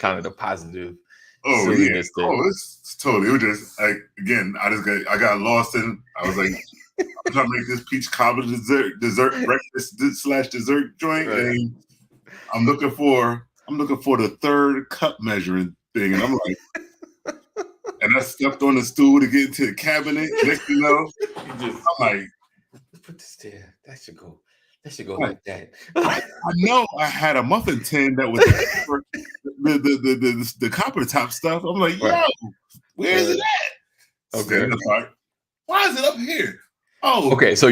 kind of the positive Oh yeah. silliness there. Oh, it's totally. It was just like again. I got lost in. I was like, I'm trying to make this peach cobbler dessert breakfast slash dessert joint, Right. and I'm looking for the third cup measuring thing, and I'm like, and I stepped on the stool to get into the cabinet. Next you know, I'm like, put this there. That should go. That should go like that. I know I had a muffin tin that was the copper top stuff. I'm like, yo, where is it at? Okay. Why is it up here? Oh, okay. So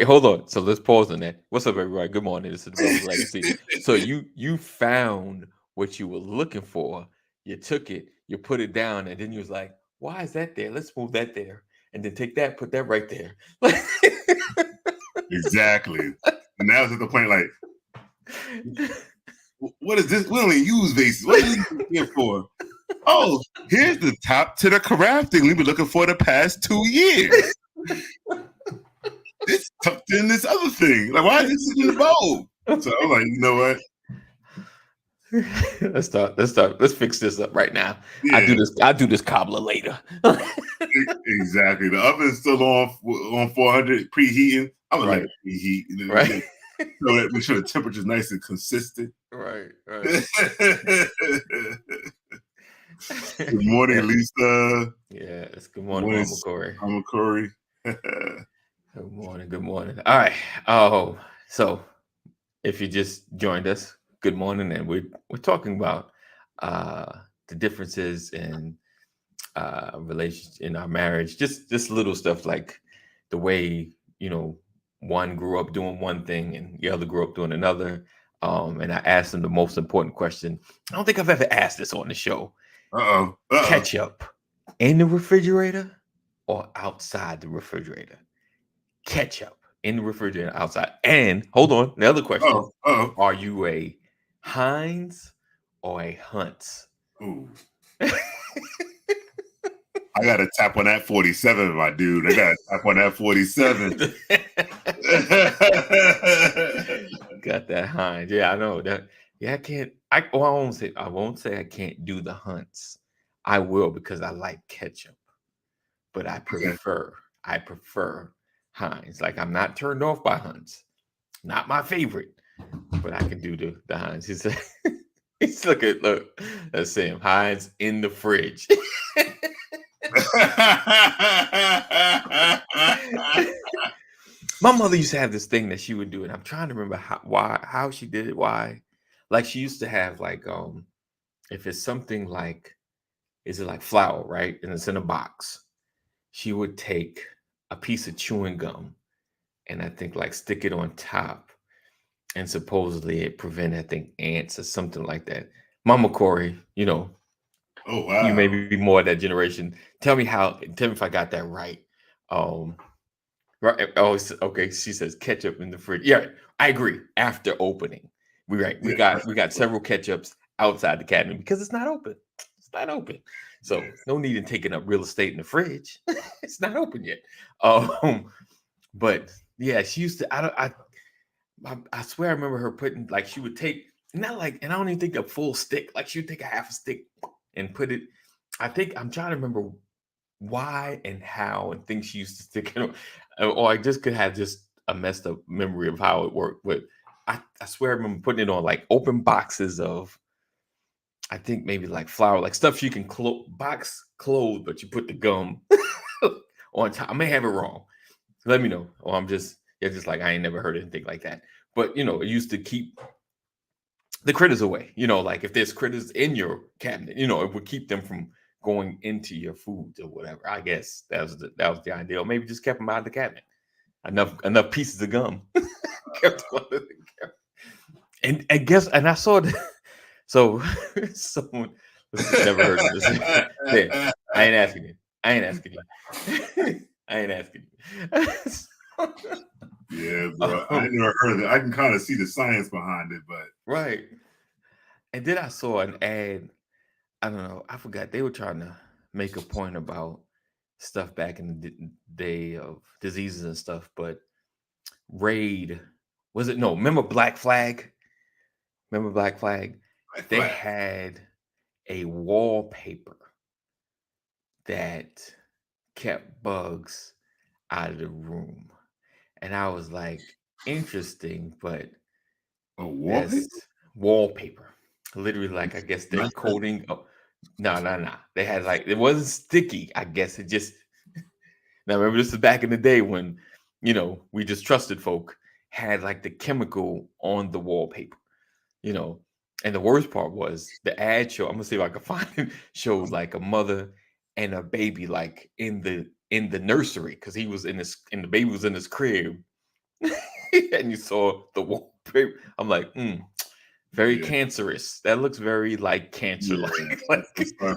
hold on. So let's pause on that. What's up, everybody? Good morning. This is the Brothers Legacy. So you found what you were looking for. You took it, you put it down, and then you was like, why is that there? Let's move that there. And then take that, put that right there. Exactly. And now it's at the point like, what is this? We don't even use vases. What is this here for? Oh, here's the top to the carafe thing we've been looking for the past 2 years. It's tucked in this other thing. Like, why is this in the bowl? So I'm like, you know what? Let's start. Let's fix this up right now. Yeah. I do this cobbler later. Exactly. The oven's still on 400 preheating. I would like preheat, right? So that make sure the temperature's nice and consistent. Right. Good morning, Lisa. Yes. Good morning, Mama Corey. Mama Corey. Good morning. All right. Oh, so if you just joined us, good morning, and we're talking about the differences in relationship in our marriage, just little stuff like the way one grew up doing one thing and the other grew up doing another. And I asked them the most important question. I don't think I've ever asked this on the show. Ketchup in the refrigerator or outside the refrigerator? Ketchup in the refrigerator, outside. And hold on, the other question: are you a Heinz or a Hunt's? Ooh. I got to tap on that 47, my dude. I got to tap on that 47. Got that Heinz. Yeah, I know that. Yeah, I won't say I can't do the Hunt's. I will, because I like ketchup, but I prefer Heinz. Like, I'm not turned off by Hunt's. Not my favorite, but I can do the Heinz. He said, look, that's him. Heinz in the fridge. My mother used to have this thing that she would do, and I'm trying to remember how she did it. Why? Like, she used to have, like, if it's something like, is it like flour, right? And it's in a box. She would take a piece of chewing gum and I think like stick it on top, and supposedly it prevent, I think, ants or something like that. Mama Corey, oh wow, you may be more of that generation. Tell me if I got that right. Right. Oh, okay. She says ketchup in the fridge. Yeah, I agree. After opening, we got several ketchups outside the cabinet because it's not open. It's not open. So no need in taking up real estate in the fridge. It's not open yet. But yeah, she used to. I swear I remember her putting, like, she would take, not like, and I don't even think a full stick. Like, she would take a half a stick and put it. I think I'm trying to remember why and how and things she used to stick it on. Or I just could have just a messed up memory of how it worked. But I swear I remember putting it on like open boxes of, I think maybe like flour, like stuff you can box close, but you put the gum on top. I may have it wrong. Let me know. Or I'm just like, I ain't never heard anything like that. But, it used to keep the critters away. Like if there's critters in your cabinet, it would keep them from going into your foods or whatever. I guess that was the idea. Or maybe just kept them out of the cabinet. Enough pieces of gum. Kept them out of the cabinet. And I saw that. So someone never heard of this. Yeah, I ain't asking you. I ain't asking you. Yeah, bro. I never heard of it. I can kind of see the science behind it, but right. And then I saw an ad. I don't know. I forgot. They were trying to make a point about stuff back in the day of diseases and stuff. But Raid, was it? No, remember Black Flag? Remember Black Flag? They had a wallpaper that kept bugs out of the room. And I was like, interesting, but A wallpaper? that's wallpaper. Literally, like I guess they're coating. Oh, no. They had like it wasn't sticky. I guess it just. Now remember, this is back in the day when we just trusted folk had like the chemical on the wallpaper. And the worst part was the ad show. I'm gonna see if I can find it. Showed like a mother and a baby like in the nursery because he was in his and the baby was in his crib, and you saw the wallpaper. I'm like, very Yeah. cancerous. That looks very like cancer. Yeah. Like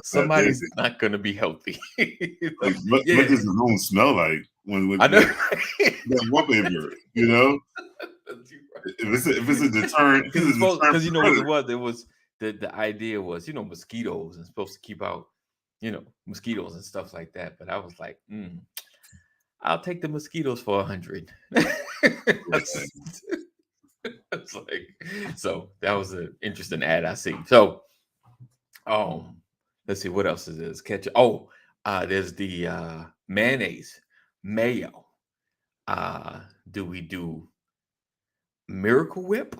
somebody's not gonna be healthy. Like, what does the room smell like when I know. that wallpaper? If it's a deterrent, Because you know what it was. It was the idea was mosquitoes and supposed to keep out mosquitoes and stuff like that. But I was like, I'll take the mosquitoes for 100. It's like, so that was an interesting ad I see. So, let's see what else is this ketchup. Oh, there's the mayonnaise, mayo. Do we do Miracle Whip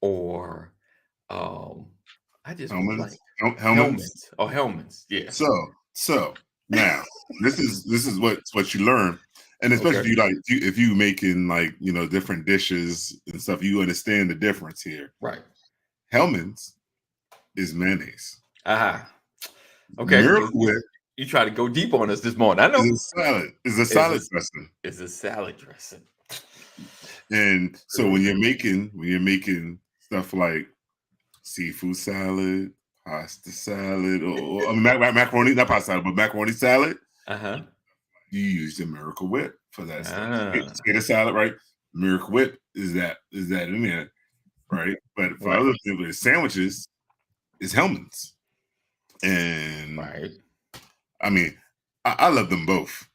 or I just Hellmann's? like Hellmann's? Hellmann's, yeah. So now this is what you learn, and especially if you making like different dishes and stuff, you understand the difference here. Right. Hellmann's is mayonnaise. Okay. Miracle Whip. You try to go deep on us this morning. I know. It's a salad dressing. It's a salad dressing. And so when you're making stuff like seafood salad, pasta salad, or macaroni, not pasta salad, but macaroni salad, you use the Miracle Whip for that stuff. Potato salad, right? Miracle Whip is that in there, right? But for other people, sandwiches, it's Hellmann's. And I mean, I love them both.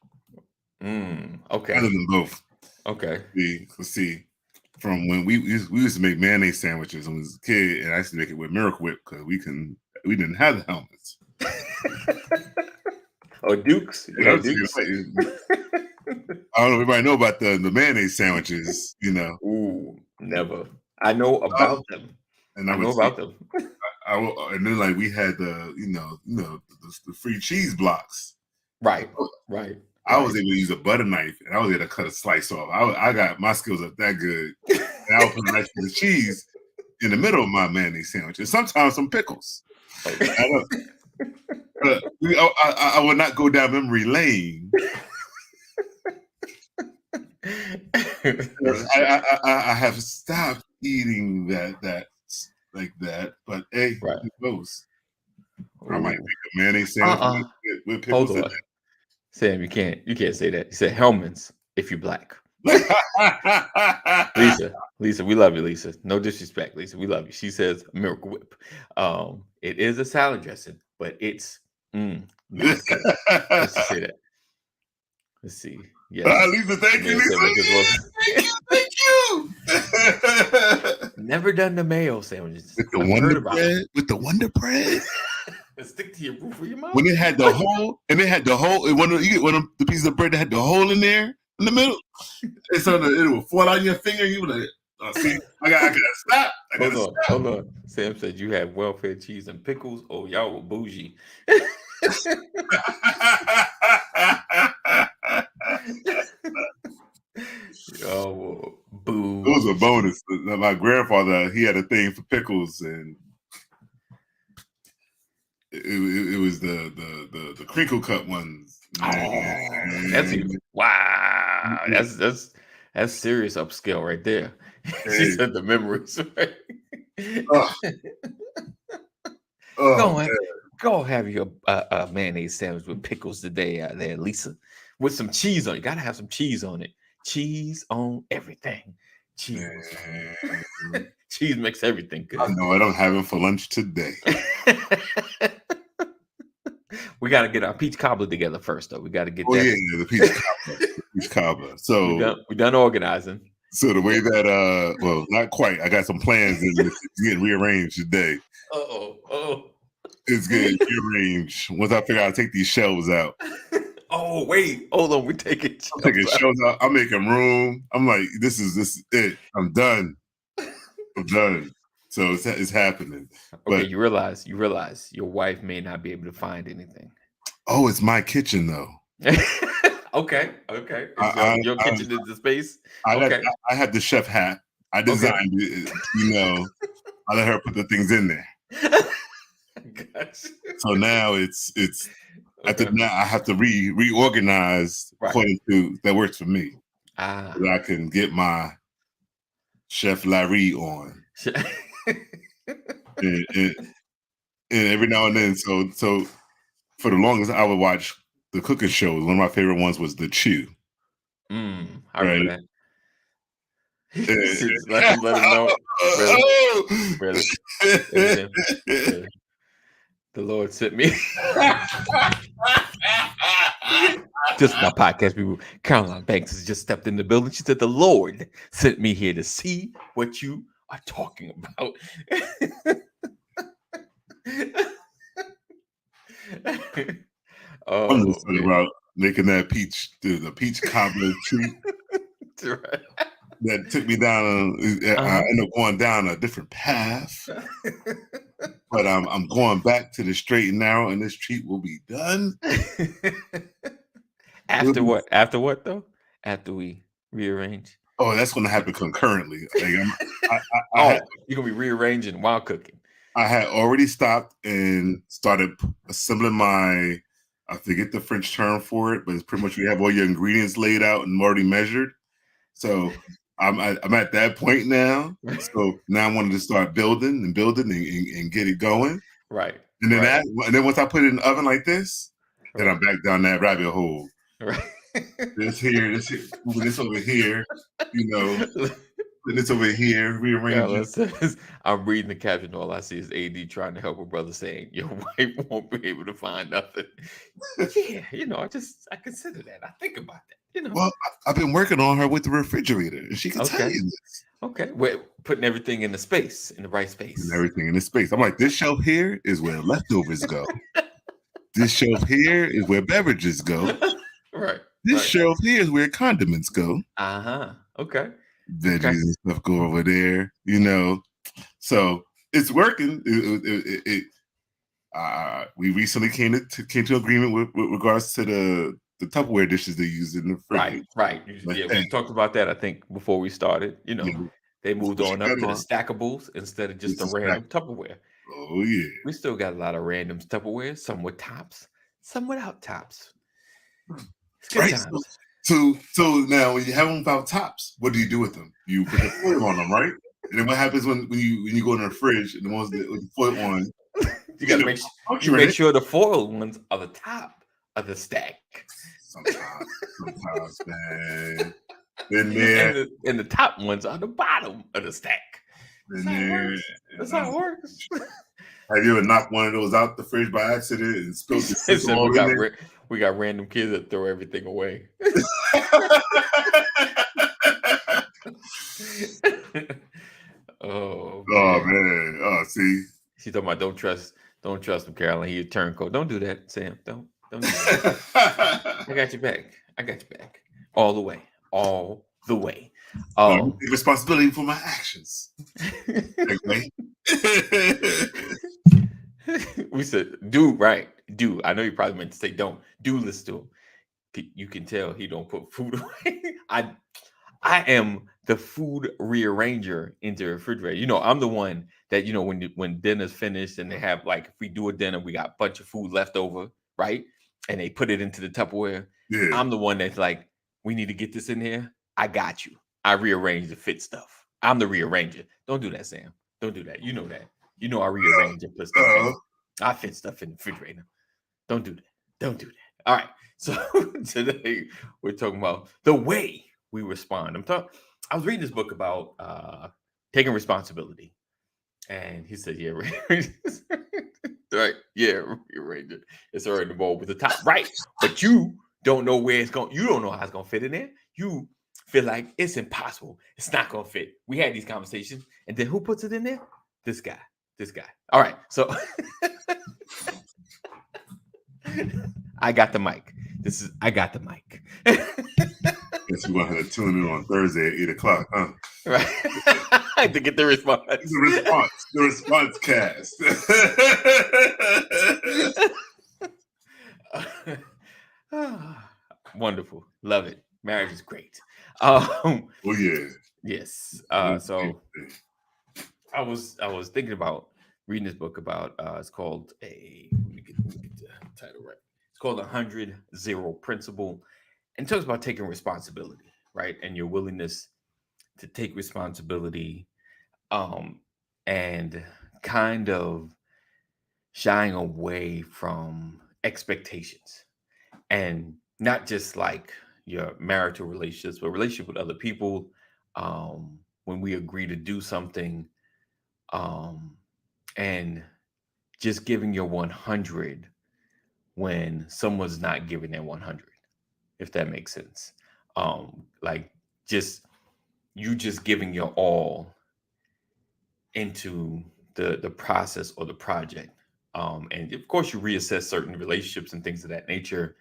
Okay. I love them both. Okay. Let's see. From when we used to make mayonnaise sandwiches when I was a kid, and I used to make it with Miracle Whip because we didn't have the Hellmann's. Or Dukes. Dukes. I don't know if everybody know about the mayonnaise sandwiches, Ooh, never. I know about them. And I know about them. And then like we had the free cheese blocks. Right. I was able to use a butter knife, and I was able to cut a slice off. I got my skills up that good. And I would put a nice piece of cheese in the middle of my mayonnaise sandwich, and sometimes some pickles. But I would not go down memory lane. I have stopped eating that like that, but hey, who knows? I might make a mayonnaise sandwich with pickles. Hold on. Sam, you can't say that. You said Hellmann's if you're black. Lisa, we love you, Lisa. No disrespect, Lisa. We love you. She says Miracle Whip. It is a salad dressing, but it's let's say that. Let's see. Yeah, Lisa, thank you, Lisa. Thank you. Never done the mayo sandwiches. With the Wonder Bread. With the Wonder Bread. Stick to your roof of your mouth. When it had the hole, and it had the hole, you get one of the pieces of bread that had the hole in there in the middle, and so it would fall out of your finger. You were like, see, I gotta stop. Hold on. Sam said you had welfare cheese and pickles. Oh, y'all were bougie. Oh, boo. It was a bonus. My grandfather, he had a thing for pickles, and it was the crinkle cut ones. Wow. That's serious upscale right there. She said the memories. Right? Go have your mayonnaise sandwich with pickles today out there, Lisa, with some cheese on it. You gotta have some cheese on it. Cheese on everything. Cheese. Cheese makes everything good. I know it. I'm having for lunch today. We got to get our peach cobbler together first, though. We got to get that. Yeah, the peach cobbler. So we done organizing. So the way that, well, not quite. I got some plans and it's getting rearranged today. It's getting rearranged. Once I figure out how to take these shelves out. Oh, wait. Hold on. We take it. I'm taking shelves out. I'm making room. I'm like, this is it. I'm done. I'm done. So it's happening. Okay, But you realize your wife may not be able to find anything. oh, it's my kitchen though. Okay. Your kitchen is the space. Okay. I had the chef hat. I designed it. You know, I let her put the things in there. Gotcha. So now it's Okay. now I have to reorganize according to that works for me. Ah. So I can get my Chef Larry on. and every now and then, so for the longest I would watch the cooking shows. One of my favorite ones was The Chew. I remember that. And, let him know. Really? The Lord sent me. Just my podcast people. Caroline Banks has just stepped in the building. She said, "The Lord sent me here to see what you are talking about." I'm just talking about making that the peach cobbler treat. Right. That took me down. I ended up going down a different path, but I'm going back to the straight and narrow, and this treat will be done. After what? After what though? After we rearrange. Oh, that's going to happen concurrently. Like, you're gonna be rearranging while cooking. I had already stopped and started assembling my. I forget the French term for it, but it's pretty much you have all your ingredients laid out and already measured. So I'm at that point now. So now I wanted to start building and get it going. Right. And then once I put it in the oven like this, then I'm back down that rabbit hole. Right. This over here, you know, this over here, rearrange it. I'm reading the caption. All I see is AD trying to help a brother saying your wife won't be able to find nothing. Yeah, I consider that. I think about that. Well, I've been working on her with the refrigerator, and she can tell you this. Okay, we're putting everything in the right space. And everything in the space. I'm like, this shelf here is where leftovers go. This shelf here is where beverages go. Right. This shelf here is where condiments go. Okay. Veggies and stuff go over there, So it's working. We recently came to agreement with regards to the Tupperware dishes they use in the fridge. Right. We talked about that, I think, before we started. They moved on up to the stackables instead of just the random Tupperware. Oh, yeah. We still got a lot of random Tupperware, some with tops, some without tops. It's good times. So now when you have them without tops, what do you do with them? You put the foil on them, right? And then what happens when you go in the fridge and the ones with the foil on? You gotta make sure the foil ones are the top of the stack. Sometimes, man. And the top ones are the bottom of the stack. That's how it works. Have you ever knocked one of those out the fridge by accident and spilled the we got random kids that throw everything away. Oh man. Oh, see. She's talking about don't trust him, Caroline. He a turncoat. Don't do that, Sam. Don't do that. I got your back. All the way. Take responsibility for my actions. We said do right. Do. I know you probably meant to say don't. Do listen to him. You can tell he don't put food away. I am the food rearranger into the refrigerator. I'm the one that when dinner's finished and they have if we do a dinner, we got a bunch of food left over, right? And they put it into the Tupperware. Yeah. I'm the one that's like, we need to get this in here. I got you. I rearrange the fit stuff. I'm the rearranger. Don't do that, Sam. Don't do that. You know that. I rearrange and put stuff in. I fit stuff in the refrigerator. Don't do that. All right. So today we're talking about the way we respond. I was reading this book about taking responsibility. And he said, yeah, right. Yeah, rearrange it. It's already the ball with the top. Right. But you don't know where it's going. You don't know how it's going to fit in there. You feel like it's impossible. It's not going to fit. We had these conversations. And then who puts it in there? This guy. All right. So I got the mic. I got the mic. Guess you want her to tune in on Thursday at 8:00, huh? Right. To get the response. The response cast. Wonderful. Love it. Marriage is great. Oh yeah. Yes. So I was thinking about reading this book about it's called let me get the title right. It's called 100-0 Principle, and it talks about taking responsibility, right? And your willingness to take responsibility, and kind of shying away from expectations, and not just like your marital relationships, but relationship with other people. When we agree to do something, um, and just giving your 100 when someone's not giving their 100, if that makes sense. Like just you just giving your all into the process or the project. And of course you reassess certain relationships and things of that nature.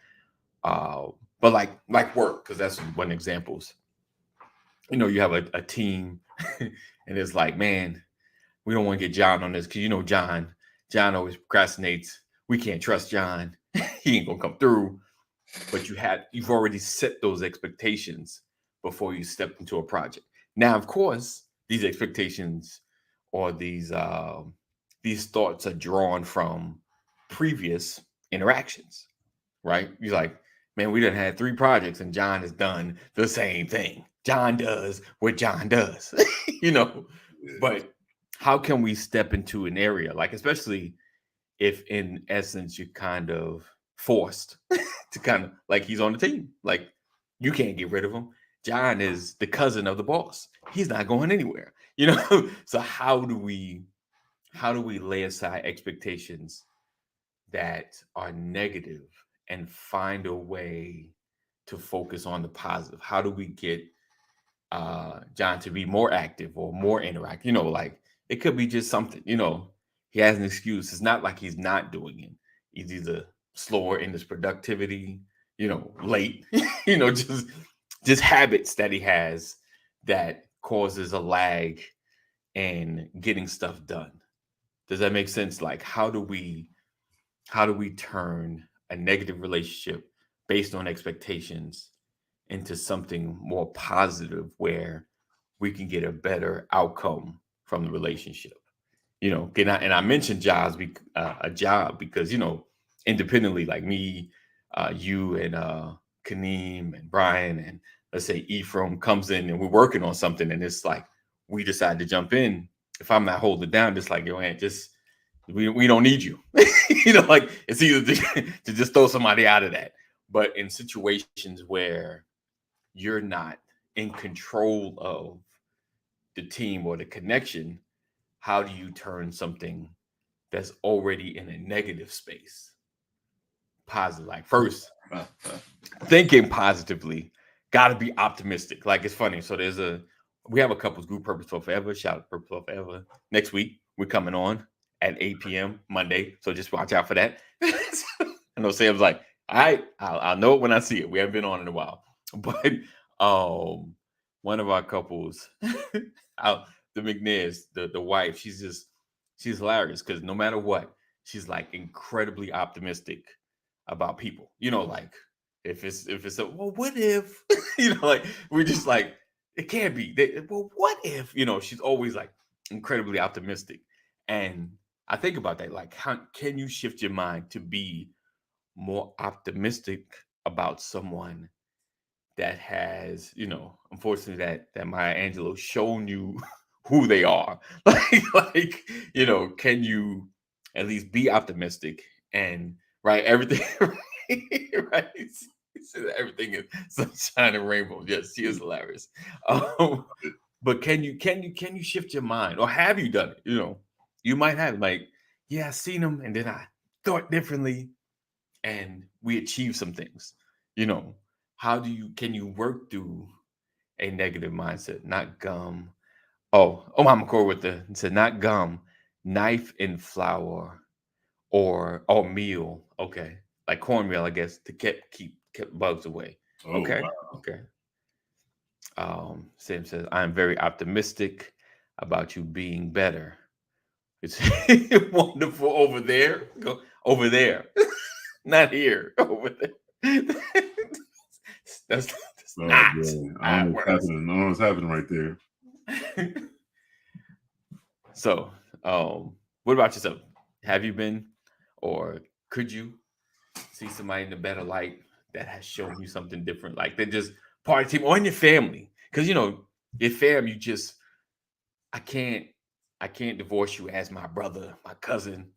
But like work, because that's one examples. You have a team and it's like, man, we don't want to get John on this because John always procrastinates. We can't trust John. He ain't gonna come through. But you've already set those expectations before you step into a project. Now, of course, these expectations or these thoughts are drawn from previous interactions, right? You're like, man, we done had 3 projects and John has done the same thing. John does what John does, But how can we step into an area, like especially if in essence you're kind of forced to kind of like he's on the team, like you can't get rid of him. John is the cousin of the boss. He's not going anywhere, So how do we lay aside expectations that are negative and find a way to focus on the positive? How do we get John to be more active or more interactive? Like it could be just something, he has an excuse. It's not like he's not doing it. He's either slower in his productivity, late, just habits that he has that causes a lag in getting stuff done. Does that make sense? Like how do we turn a negative relationship based on expectations into something more positive where we can get a better outcome from the relationship? And I mentioned a job because, independently, like me, you and Kaneem and Brian, and let's say Ephraim comes in and we're working on something and it's like, we decide to jump in. If I'm not holding it down, just like, yo, Aunt, we don't need you. Like it's either to just throw somebody out of that. But in situations where you're not in control of the team or the connection, how do you turn something that's already in a negative space positive? Like first, thinking positively, got to be optimistic. Like it's funny. So we have a couples group, Purposeful Forever. Shout out Purposeful Forever. Next week, we're coming on at 8 p.m. Monday. So just watch out for that. I know Sam's like, all right, I'll know it when I see it. We haven't been on in a while. But one of our couples, the McNairs, the wife, she's hilarious because no matter what, she's like incredibly optimistic about people. Like if it's well, what if, like we're just like, it can't be. Well, what if, she's always like incredibly optimistic. And I think about that, like, how can you shift your mind to be more optimistic about someone that has, unfortunately, that Maya Angelou shown you who they are? like, can you at least be optimistic and right everything, right? Everything is sunshine and rainbow. Yes, she is hilarious. But can you shift your mind, or have you done it? You might have like, yeah, I seen them, and then I thought differently, and we achieved some things. Can you work through a negative mindset? Not gum. Oh, Mama Core with it said not gum, knife and flour, or meal. Okay. like cornmeal, I guess, to keep bugs away. Oh, Okay, wow. okay. Sam says, I'm very optimistic about you being better. It's wonderful over there. Go over there, not here. Over there. that's Oh, not boy. I how don't know it what's works. happening. I don't know what's happening right there. So, what about yourself? Have you been, or could you see somebody in a better light that has shown you something different, like they're just part of the team or in your family? Because your fam, I can't, I can't divorce you as my brother, my cousin,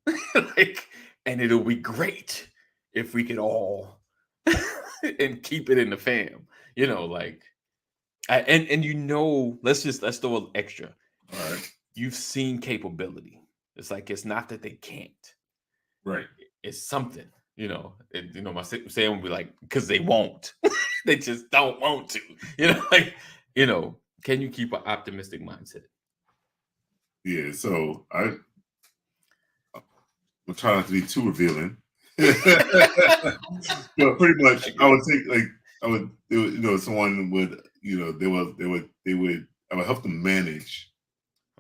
like, and it'll be great if we could all and keep it in the fam, like, let's throw an extra. All right. You've seen capability. It's like it's not that they can't. Right. It's something. My saying would be like, because they won't. They just don't want to. Can you keep an optimistic mindset? Yeah. So I'm trying not to be too revealing. But pretty much, I would think someone would, I would help them manage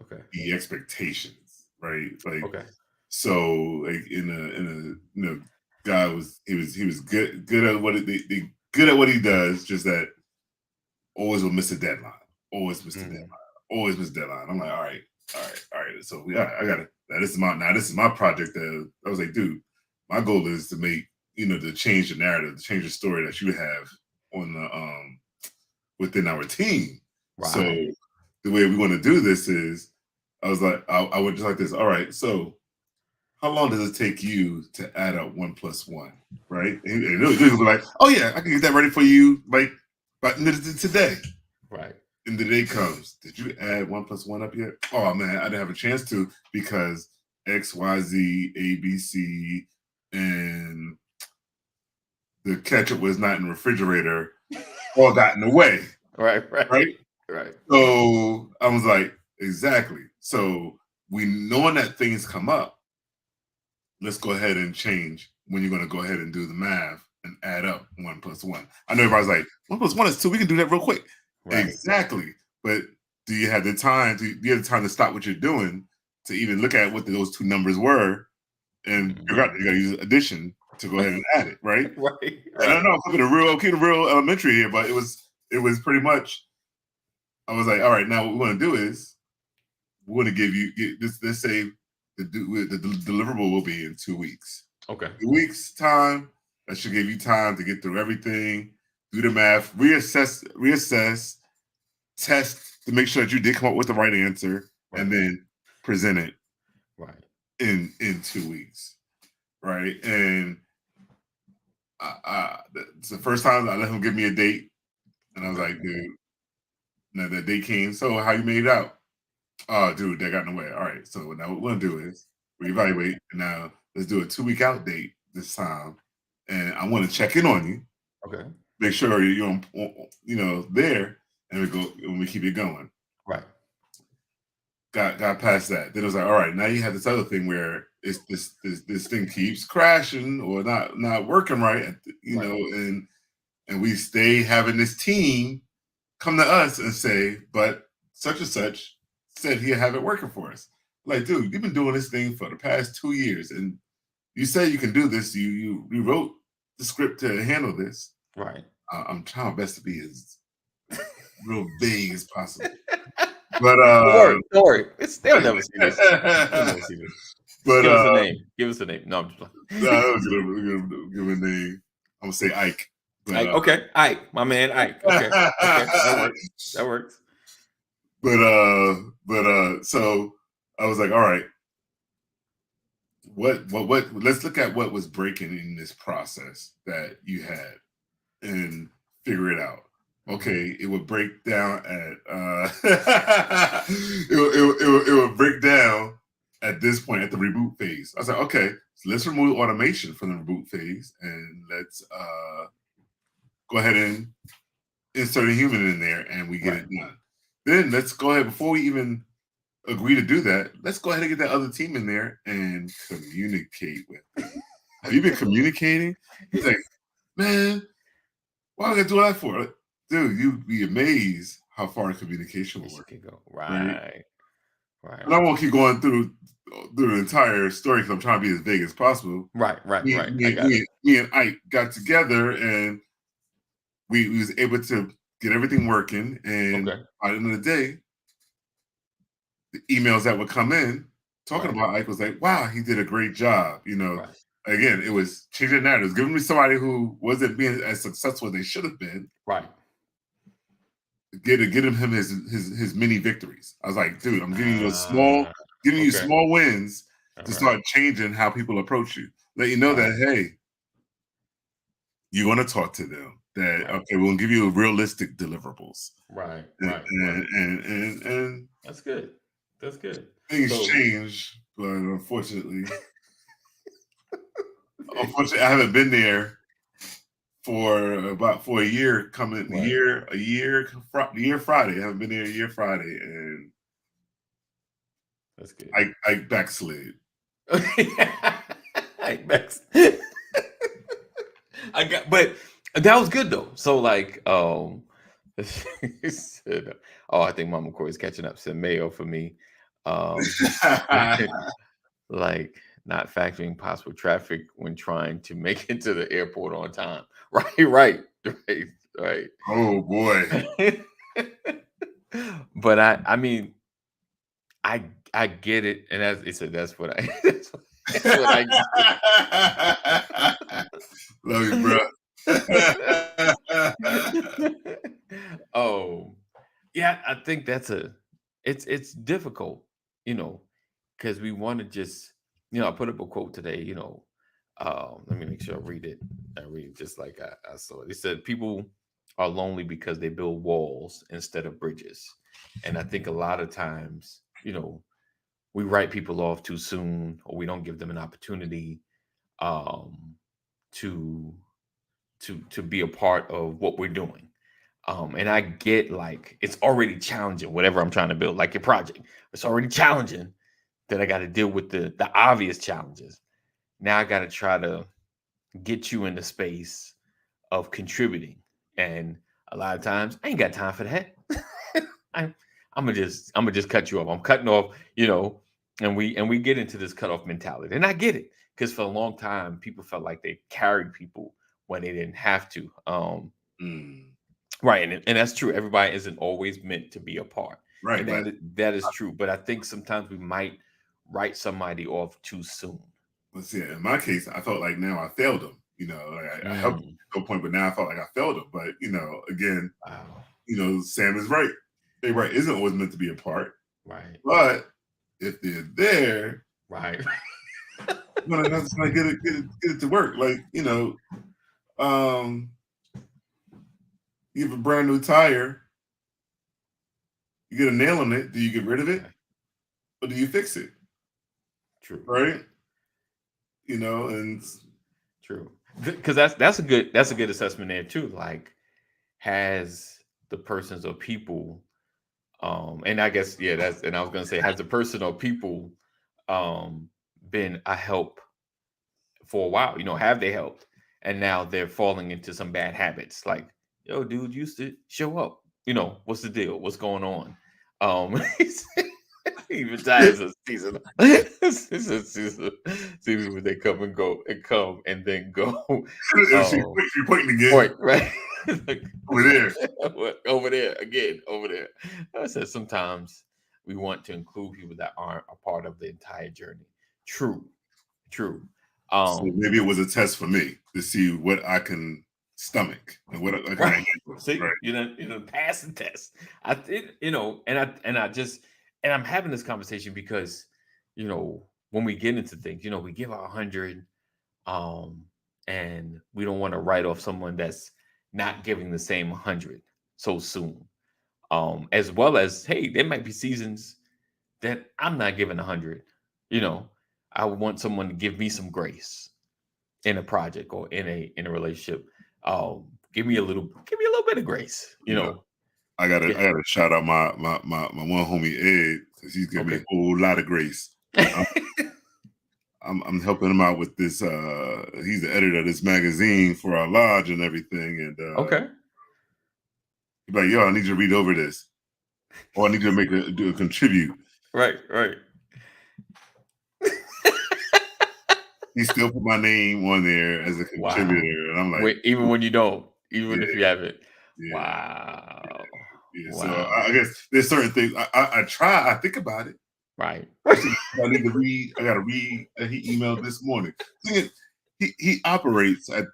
Okay. the expectations, right? Like, Okay. so like guy was good at what good at what he does, just that always will miss a deadline, always miss the deadline, always miss deadline. I'm like, all right. So I got it. This is my project. I was like, dude, my goal is to make to change the narrative, to change the story that you have on the within our team. Right. So the way we want to do this is, I was like, I would just like this. All right, so how long does it take you to add up 1 + 1? Right? And it was like, oh yeah, I can get that ready for you like by today. Right. And the day comes, did you add 1 + 1 up yet? Oh man, I didn't have a chance to because X, Y, Z, A, B, C, and the ketchup was not in the refrigerator, all got in the way. Right. So I was like, exactly. So we knowing that things come up, let's go ahead and change when you're going to go ahead and do the math and add up 1 + 1. I know everybody's like, 1 + 1 is 2. We can do that real quick. Right. Exactly. But do you have the time to stop what you're doing to even look at what those two numbers were and figure out you got to use addition to go ahead and add it, right? Right. I don't know. I'm keeping it real elementary here, but it was pretty much. I was like, all right, now what we want to do is we want to give you this. Let's say the deliverable will be in 2 weeks. Okay. 2 weeks time. That should give you time to get through everything, do the math, reassess, test to make sure that you did come up with the right answer, right, and then present it right in 2 weeks, right? And it's the first time I let him give me a date, and I was like, dude, now that date came. So how you made it out? Oh, dude, that got in the way. All right, so now what we're gonna do is reevaluate, and now let's do a 2-week out date this time, and I want to check in on you. Okay. Make sure you're there, and we keep it going. Right. Got past that. Then it was like, all right, now you have this other thing where it's this thing keeps crashing or not working right, and we stay having this team come to us and say, but such and such said he'll have it working for us. Like, dude, you've been doing this thing for the past 2 years, and you say you can do this. You wrote the script to handle this. Right. I'm trying my best to be as real vague as possible. But don't worry. They'll never see this. But give us a name. Give us a name. No, I'm just playing. No, I was gonna give a name. I'm gonna say Ike. But, Ike. Okay, Ike, my man, Ike. Okay, that works. But so I was like, all right, what? Let's look at what was breaking in this process that you had, and figure it out. Okay, it would break down at it would break down at this point at the reboot phase. I was like, okay, so let's remove automation from the reboot phase and let's go ahead and insert a human in there and we get it done. Then let's go ahead, before we even agree to do that, let's go ahead and get that other team in there and communicate with them. Have you been communicating? He's like, man, why would I do that for? Like, dude, you'd be amazed how far communication will Yes, you work. can go. Right? Right. And I won't keep going through the entire story because I'm trying to be as vague as possible. Right. I got it. Me and Ike got together and we was able to get everything working. And Okay. by the end of the day, the emails that would come in talking Right. about Ike was like, wow, he did a great job. Right. Again, it was changing narratives, giving me somebody who wasn't being as successful as they should have been, Right. getting him his mini victories. I was like, dude, I'm giving Ah, you okay. small wins All to right. start changing how people approach you. Let you know Right. that, hey, you want to talk to them. That Right. okay, we'll give you realistic deliverables. Right. And Right. Right. and That's good. That's good. things So change, but unfortunately, I haven't been there for a year. Coming right. a year Friday. I haven't been there a year Friday, and That's good. I backslid. Hey, Max. I got, but that was good though. So like, he said, oh, I think Mama Corey's catching up. Said Mayo for me. Um, like not factoring possible traffic when trying to make it to the airport on time. Right. Oh boy. But I mean, I get it, and as he said, that's what I that's what I Love you, bro. oh, yeah, I think it's difficult, you know, because we want to just, I put up a quote today, let me make sure I read it. I read it just like I saw it. It said, "People are lonely because they build walls instead of bridges," and I think a lot of times, we write people off too soon, or we don't give them an opportunity um, to to be a part of what we're doing. And I get like it's already challenging, whatever I'm trying to build, like your project. It's already challenging that I got to deal with the obvious challenges. Now I got to try to get you in the space of contributing. And a lot of times I ain't got time for that. I'm I'm gonna just cut you off. I'm cutting off, and we get into this cutoff mentality. And I get it, because for a long time people felt like they carried people when they didn't have to. Mm, Right, and that's true. Everybody isn't always meant to be a part, right, and but that is true. But I think sometimes we might write somebody off too soon. let's see. In my case, I felt like now I failed him. Like I helped him Mm, to a point, but now I felt like I failed him. But again, wow. Sam is right. They right isn't always meant to be a part, Right. but if they're there, Right. you're gonna have to like, get it to work. Like um, you have a brand new tire, you get a nail on it. Do you get rid of it Right. or do you fix it? True. Right? And True. Because that's a good assessment there too. Like, has the persons or people, and I guess, yeah, that's, and I was gonna say, has the person or people um been a help for a while? Have they helped? And now they're falling into some bad habits. Like, yo, dude, used to show up. What's the deal? What's going on? Even times a season. It's a season where they come and go and come and then go. she Um, pointing again point, right? Like, over there. over there again, over there. I said sometimes we want to include people that aren't a part of the entire journey. True, true. So Um, maybe it was a test for me to see what I can stomach and what I can right. handle. See, Right. pass the test. I think, and I'm having this conversation because, when we get into things, we give our 100, um, and we don't want to write off someone that's not giving the same 100 so soon. As well as, hey, there might be seasons that I'm not giving 100. You know, I want someone to give me some grace in a project or in a relationship. Give me a little bit of grace. I gotta shout out my one homie Ed because he's giving me a Okay. whole lot of grace. Um, I'm helping him out with this. He's the editor of this magazine for our lodge and everything. And Okay. he's like, yo, I need you to read over this, or I need you to do a contribute. Right. He still put my name on there as a contributor, and I'm like, even when you don't, even if you have it. yeah, Wow. yeah. Wow. So I guess there's certain things I try. I think about it. Right. Actually, I need to read. I got to read. He emailed this morning. He operates on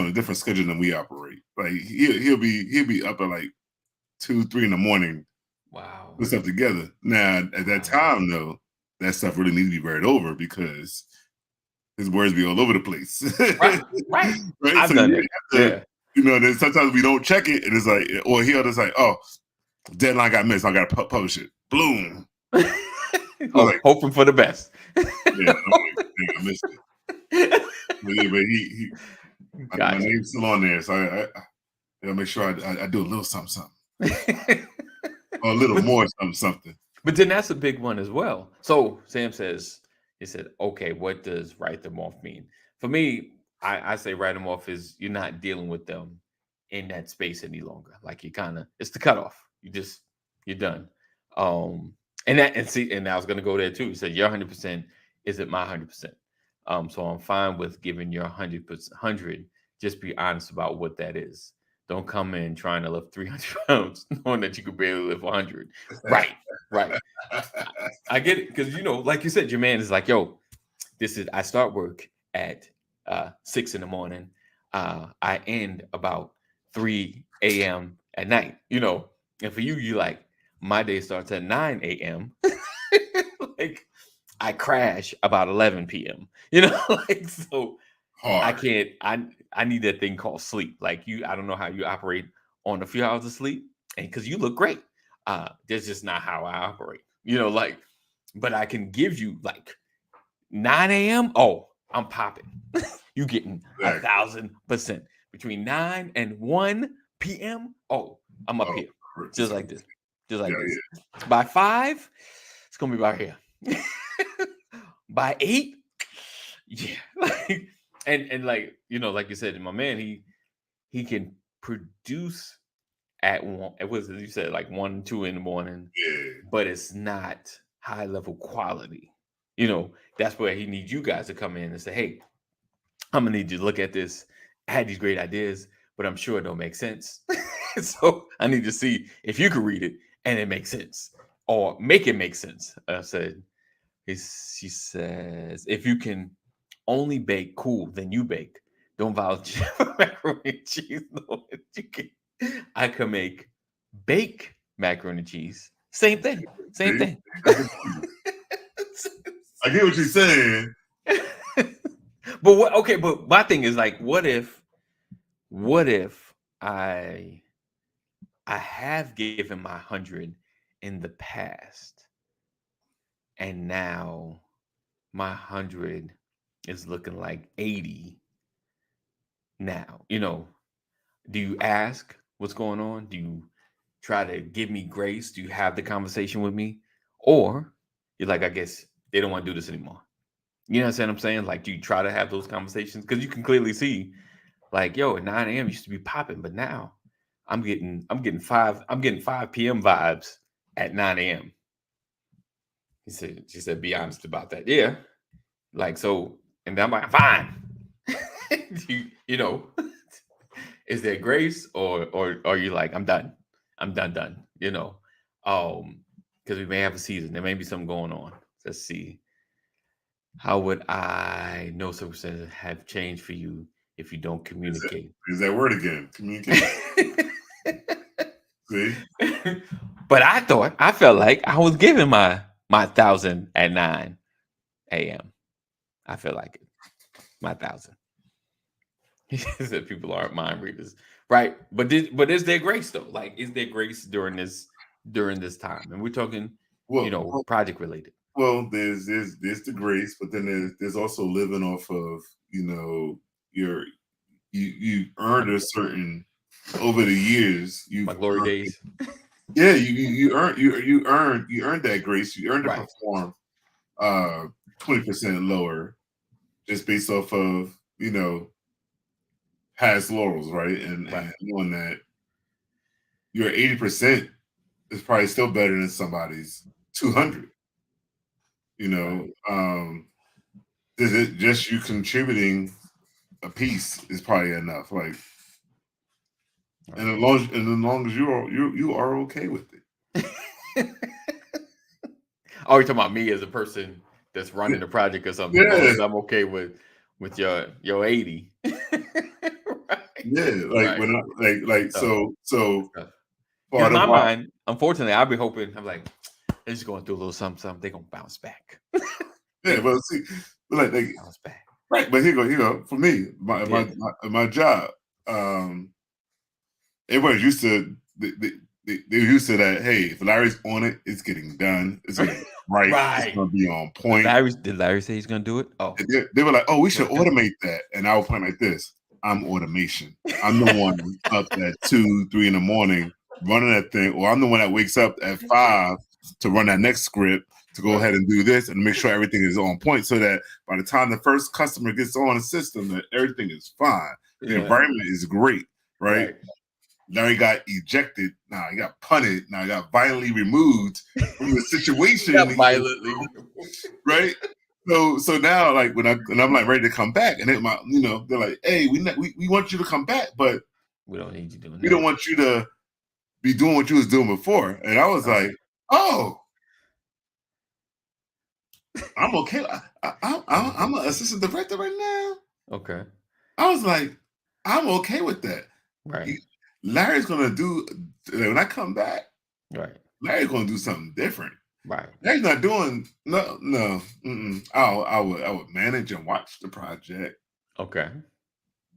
a different schedule than we operate. Like he'll be up at like 2-3 in the morning. Wow. Put stuff together. Now at that time though, that stuff really needs to be read over because his words be all over the place. Right. I've So done it. Yeah. You know, then sometimes we don't check it, and it's like, or he'll just like, oh, deadline got missed. I got to publish it. Bloom. Hoping for the best. Yeah, I missed it. But my name's still on there, so I gotta make sure I do a little something, or a little more something. But then that's a big one as well. So Sam says, he said, okay, what does write them off mean? For me, I say write them off is you're not dealing with them in that space any longer. Like it's the cutoff. You're done. And I was gonna go there too. He said your 100% isn't my 100%. So I'm fine with giving your 100. Just be honest about what that is. Don't come in trying to lift 300 pounds, knowing that you could barely lift 100. Right. I get it because like you said, your man is like, yo, I start work at 6 in the morning. I end about 3 a.m. at night. And for you like my day starts at 9 a.m. Like I crash about 11 p.m. Like so. Hard. I can't. I need that thing called sleep. Like I don't know how you operate on a few hours of sleep, and because you look great, that's just not how I operate. But I can give you like 9 a.m. Oh, I'm popping. You getting 1,000% between 9 and 1 p.m. Oh, I'm up here, just like this, this. Yeah. By 5, it's gonna be about here. By 8, yeah. And like like you said, my man, he can produce at one. It was, you said, like 1, 2 in the morning, but it's not high level quality. That's where he needs you guys to come in and say, hey, I'm gonna need you to look at this. I had these great ideas, but I'm sure it don't make sense. So I need to see if you can read it and it makes sense or make it make sense. I said, she says, if you can only bake, cool, then you bake. Don't volunteer for macaroni and cheese. No, I can bake macaroni and cheese. Same thing. I get what you're saying. But my thing is like, what if I have given my 100 in the past and now my 100 is looking like 80 now? Do you ask what's going on? Do you try to give me grace? Do you have the conversation with me? Or you're like, I guess they don't want to do this anymore. You know what I'm saying? Like, do you try to have those conversations? Because you can clearly see, like, yo, at 9 a.m. used to be popping, but now I'm getting 5 p.m. vibes at 9 a.m. She said, be honest about that. Yeah. Like, so, and then I'm like, fine. Is there grace or are you like, I'm done. Because we may have a season. There may be something going on. Let's see. How would I know circumstances have changed for you if you don't communicate? Use that word again. Communicate. See? But I felt like I was giving my 1,000 at 9 a.m. I feel like it. My 1,000. He said people aren't mind readers, right? But is there grace though? Like, is there grace during this time? And we're talking, project related. Well, there's the grace, but then there's also living off of you earned a certain over the years. My glory days. Yeah, you earned that grace. You earned to perform 20% lower, just based off of past laurels, right? And knowing that your 80% is probably still better than somebody's 200. Is it just you contributing a piece is probably enough. Like, and as long as you are okay with it. Oh, you're talking about me as a person that's running the project or something. Yeah. I'm okay with your 80. Right. Yeah, like when so in my mind, unfortunately, I'll be hoping. I'm like, they're just going through a little something. They're gonna bounce back. Yeah, but see, like bounce back. Right, but here you go. For me, my job, everybody's used to they're used to that. Hey, if Larry's on it, it's getting done. It's getting right. It's gonna be on point. Did Larry say he's gonna do it? Oh, they were like, oh, we should automate that, and I would point like this. I'm automation. I'm the one up at 2, 3 in the morning running that thing, or I'm the one that wakes up at 5 to run that next script to go ahead and do this and make sure everything is on point, so that by the time the first customer gets on the system, that everything is fine. The environment is great, right? Larry got ejected. Now he got punted. Now he got violently removed from the situation. Violently, right? So now, like when I'm like ready to come back, and they're like, "Hey, we want you to come back, but we don't need you doing. We don't want you to be doing what you was doing before." And I was like, "Oh, I'm okay. I'm an assistant director right now." Okay. I was like, "I'm okay with that." Right. Larry's gonna do when I come back. Right. Larry's gonna do something different. Right. Larry's not doing no. I would manage and watch the project. Okay.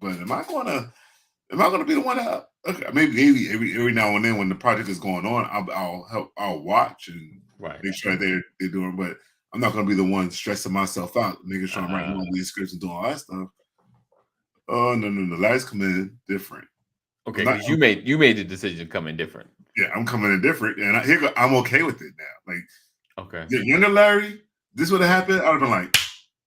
But am I gonna be the one that? Okay, maybe every now and then when the project is going on, I'll watch and make sure they're doing. But I'm not gonna be the one stressing myself out, making sure I'm writing all these scripts and doing all that stuff. Oh no! Larry's coming in different. Okay, because you made the decision to come in different. Yeah, I'm coming in different, and I'm okay with it now. Like, okay, the younger Larry, this would have happened. I would have been like,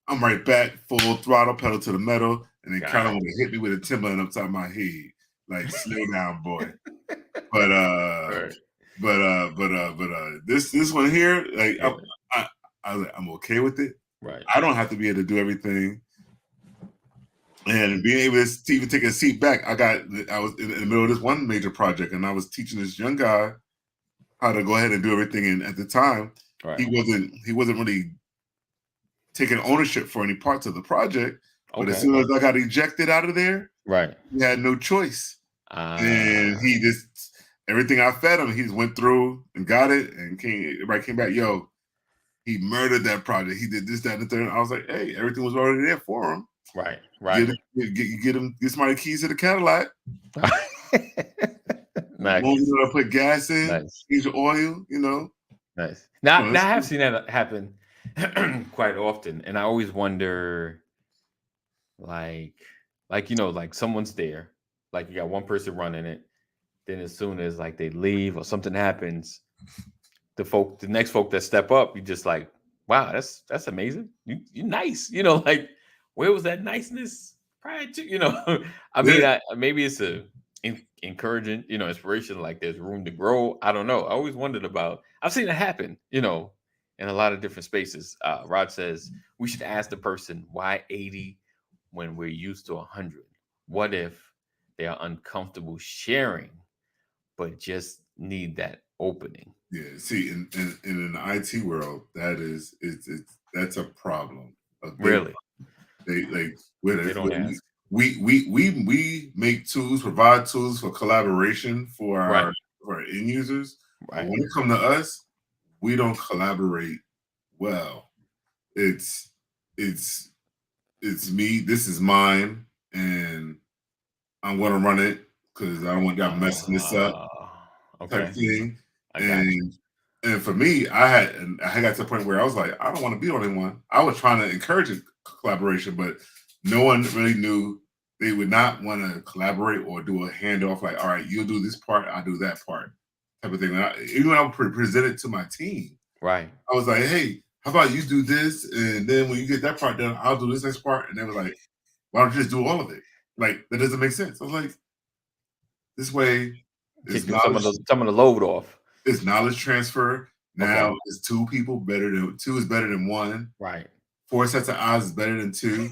I'm right back, full throttle, pedal to the metal, and then kind of would have hit me with a timber upside of my head, like, slow down, boy. But this one here, like, I'm okay with it. Right. I don't have to be able to do everything. And being able to even take a seat back, I was in the middle of this one major project, and I was teaching this young guy how to go ahead and do everything. And at the time, he wasn't really taking ownership for any parts of the project. But as soon as I got ejected out of there, he had no choice. And he just everything I fed him, he just went through and got it, and everybody came back. Yo, he murdered that project. He did this, that, and the third. I was like, hey, everything was already there for him. Right. Get somebody keys to the Cadillac. Nice. I put gas in, change the oil. Nice. Now I have seen that happen quite often, and I always wonder, like someone's there, like you got one person running it, then as soon as like they leave or something happens, the next folk that step up, you just like, wow, that's amazing. You nice, like. Where was that niceness prior to, I mean, maybe it's encouraging, inspiration, like there's room to grow. I don't know. I always wondered I've seen it happen, in a lot of different spaces. Rod says we should ask the person why 80 when we're used to 100. What if they are uncomfortable sharing, but just need that opening? Yeah. See, in the IT world, that's a problem. Really? We make tools, provide tools for collaboration for our end users. Right. But when it comes to us, we don't collaborate well. It's me. This is mine, and I'm going to run it because I don't want y'all messing this up. Type thing. And for me, I got to the point where I was like, I don't want to be the only one. I was trying to encourage collaboration, but no one really knew they would not want to collaborate or do a handoff. Like, all right, you'll do this part, I'll do that part, type of thing. Even when I presented to my team, right? I was like, hey, how about you do this, and then when you get that part done, I'll do this next part. And they were like, why don't you just do all of it? Like, that doesn't make sense. I was like, this way is Taking some of knowledge, the load off. is knowledge transfer. Now Okay. is two is better than one. Right. 4 sets of eyes is better than 2,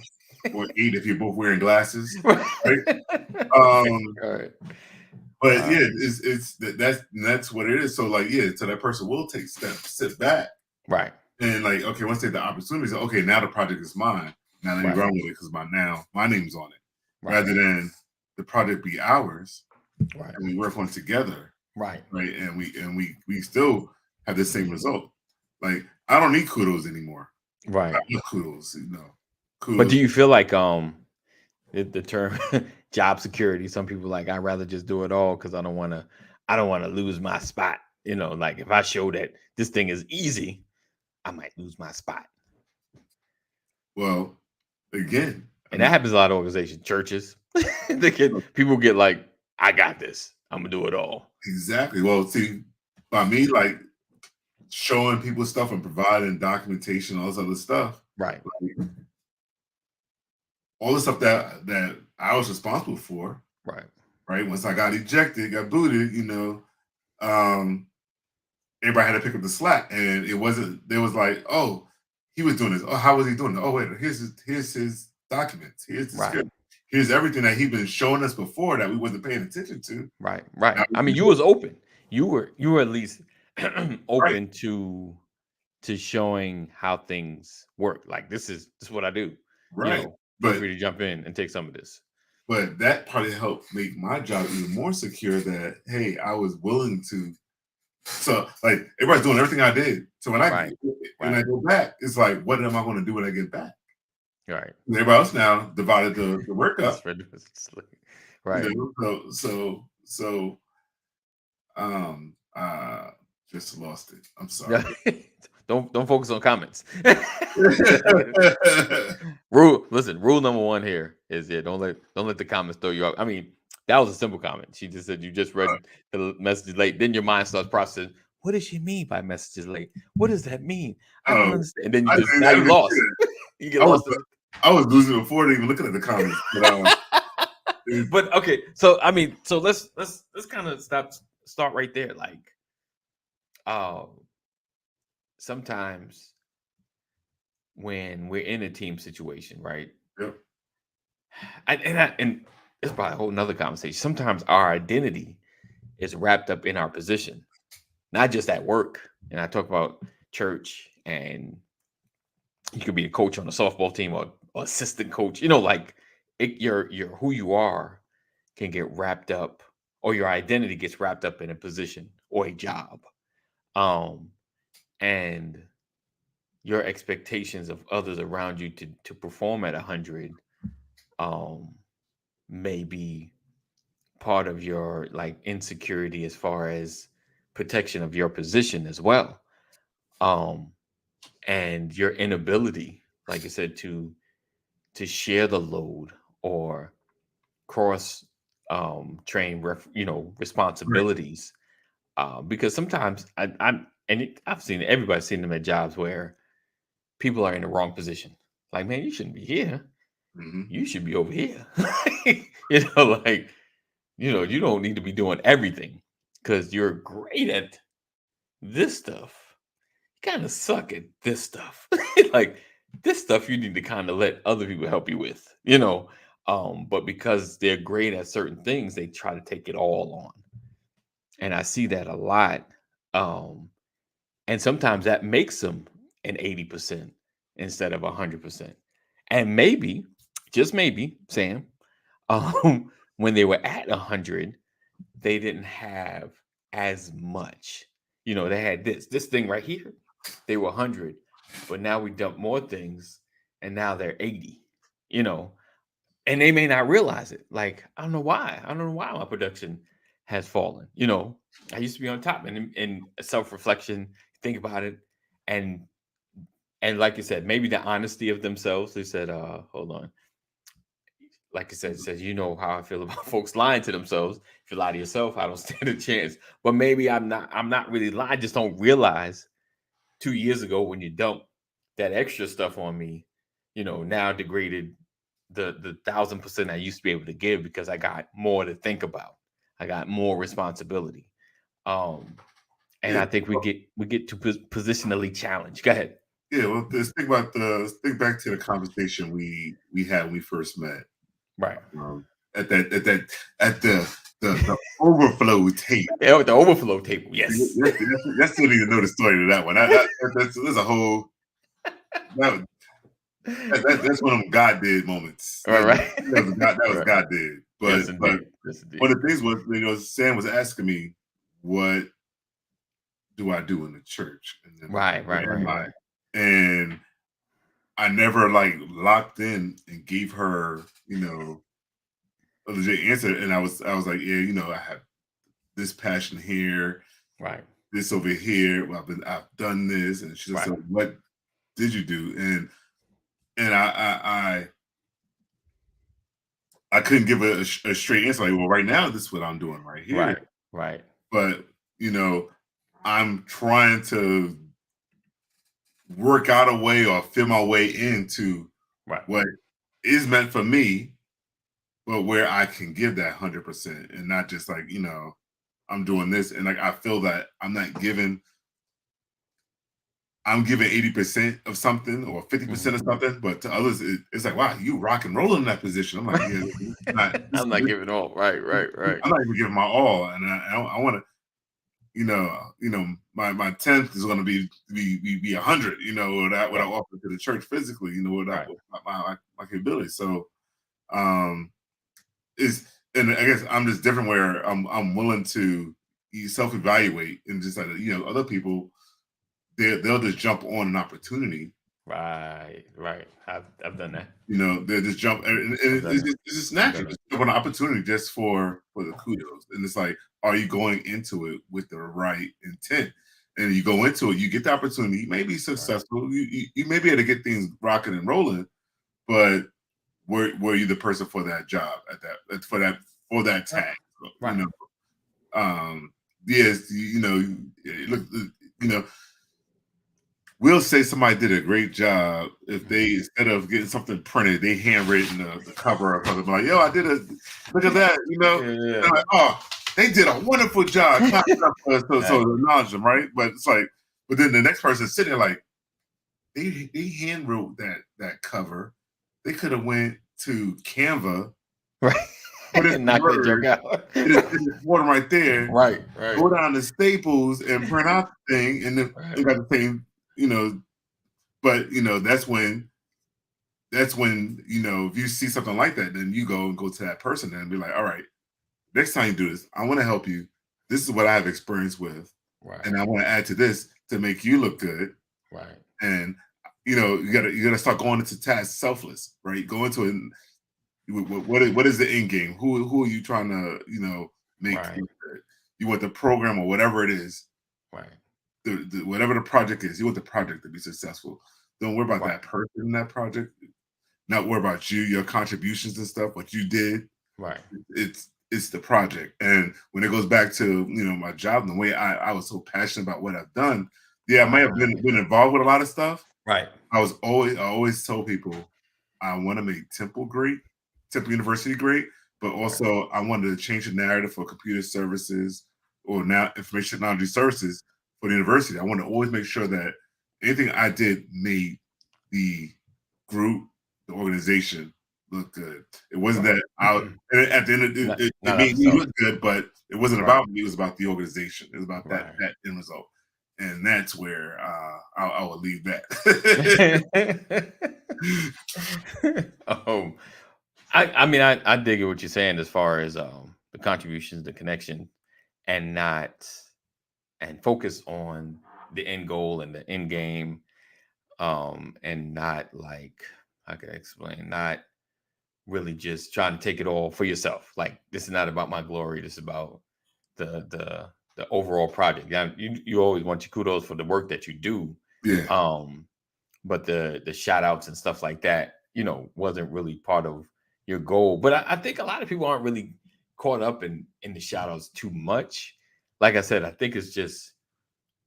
or 8 if you're both wearing glasses. Right. All right. But yeah, that's what it is. So like, yeah, so that person will take steps, sit back, Right. and like, okay, once they have the opportunities, okay, now the project is mine. Now let me run with it because my name's on it, rather than the project be ours, Right. and we work on it together, Right. and we still have the same result. Like, I don't need kudos anymore. Right. I need kudos, kudos. But do you feel like the term job security? Some people like, I'd rather just do it all because I don't want to lose my spot. Like if I show that this thing is easy, I might lose my spot. Well, again, and that happens a lot of organizations, churches. People get like, I got this. I'm gonna do it all. Exactly. Well, see, by me, like showing people stuff and providing documentation, all this other stuff, right? Like, all the stuff that I was responsible for, right? Once I got ejected, got booted, everybody had to pick up the slack, and it wasn't. There was like, oh, he was doing this. Oh, how was he doing it? Oh, wait, here's his documents. Here's the script. Here's everything that he'd been showing us before that we wasn't paying attention to. Right. I mean, you was open. You were at least open to showing how things work. Like this is what I do. Right. Feel free to jump in and take some of this. But that probably helped make my job even more secure. That hey, I was willing to. So like everybody's doing everything I did. So when I go back, it's like, what am I going to do when I get back? Right. Everybody else now divided the work up. Right. So just lost it. I'm sorry. Don't focus on comments. Rule number 1 here is don't let the comments throw you up. I mean, that was a simple comment. She just said you just read the messages late. Then your mind starts processing. What does she mean by messages late? What does that mean? I don't understand. And then you lost. You get lost. I was losing before even looking at the comments. But okay, so I mean, so let's kind of start right there. Like, sometimes when we're in a team situation, right? Yep. And it's probably a whole nother conversation. Sometimes our identity is wrapped up in our position, not just at work. And I talk about church, and you could be a coach on a softball team or assistant coach. Like your who you are can get wrapped up, or your identity gets wrapped up in a position or a job. And your expectations of others around you to perform at 100 may be part of your like insecurity as far as protection of your position as well. And your inability, like I said, to share the load or cross train responsibilities. Because sometimes I've seen everybody's seen them at jobs where people are in the wrong position. Like, man, you shouldn't be here. Mm-hmm. You should be over here. You don't need to be doing everything because you're great at this stuff. You kind of suck at this stuff. Like this stuff you need to kind of let other people help you with, but because they're great at certain things, they try to take it all on. And I see that a lot. And sometimes that makes them an 80% instead of 100%. And maybe, just maybe, Sam, when they were at 100, they didn't have as much. They had this thing right here. They were 100, but now we dump more things, and now they're 80. And they may not realize it. Like, I don't know why my production has fallen. I used to be on top, and in self-reflection, think about it, and like you said, maybe the honesty of themselves. They said, hold on. Like I said, it says, how I feel about folks lying to themselves. If you lie to yourself, I don't stand a chance. But maybe I'm not really lying. I just don't realize 2 years ago when you dump that extra stuff on me, now degraded the 1,000% I used to be able to give because I got more to think about. I got more responsibility. And Yeah. I think we get to positionally challenged. Go ahead. Yeah, well, let's think back to the conversation we had when we first met. Right. At the overflow tape. Yeah, with the overflow table. Yes. That's still need to know the story to that one. There's a whole that's one of them God did moments. All right. That was Right. God did. But Yes, indeed. Yes, indeed. one of the things was Sam was asking me, what do I do in the church? And then, Right. And I never like locked in and gave her, a legit answer. And I was like, yeah, I have this passion here, Right. this over here. Well, I've done this. And she said, Right. so what did you do? And I couldn't give a straight answer. Like, well, right now, this is what I'm doing right here. Right. But I'm trying to work out a way or fit my way into what is meant for me, but where I can give that 100% and not just like, I'm doing this. And like, I feel that I'm giving 80% of something or 50% of something, but to others, it's like, wow, you rock and roll in that position. I'm like, yeah, I'm not giving all. Right. I'm not even giving my all. And I want to, my 10th is going to be 100, what I offer to the church physically, with my capability. So, and I guess I'm just different where I'm willing to self-evaluate and just like, other people, they'll just jump on an opportunity. Right. I've done that. They'll just jump and it's just natural. Just jump on an opportunity just for the kudos. And it's like, are you going into it with the right intent? And you go into it, you get the opportunity, you may be successful, you may be able to get things rocking and rolling, but were you the person for that job for that tag? Right. Yes, look, we'll say somebody did a great job if they, instead of getting something printed, they handwritten the cover of something like, yo, I did look at that, Yeah. Like, oh, they did a wonderful job. So acknowledge them, right? But it's like, but then the next person sitting there like, they hand wrote that cover. They could have went to Canva, right? And knock that joke out. It's one right there. Right. Go down to Staples and print out the thing, and then they got the same, But that's when if you see something like that, then you go to that person and be like, all right, next time you do this, I want to help you. This is what I have experience with, and I want to add to this to make you look good, right? And you gotta start going into tasks selfless, right? Go into it. And what is the end game? Who are you trying to make? Right. You want the program or whatever it is, right? Whatever the project is, you want the project to be successful. Don't worry about that person in that project. Not worry about you, your contributions and stuff, what you did. Right. It's the project. And when it goes back to my job and the way I was so passionate about what I've done, I might have been involved with a lot of stuff. Right. I always tell people I want to make Temple University great, but also I wanted to change the narrative for computer services or now information technology services for the university. I want to always make sure that anything I did made the group, the organization look good. It wasn't that at the end of it made me look good, but it wasn't about me. It was about the organization. It was about that end result. And that's where I will leave that. I dig what you're saying as far as the contributions, the connection, and focus on the end goal and the end game, and not like, how can I explain? Not really just trying to take it all for yourself. Like, this is not about my glory. This is about the overall project. Yeah, you always want your kudos for the work that you do. Yeah. But the shout outs and stuff like that, wasn't really part of your goal. But I think a lot of people aren't really caught up in the shout outs too much. Like I said, I think it's just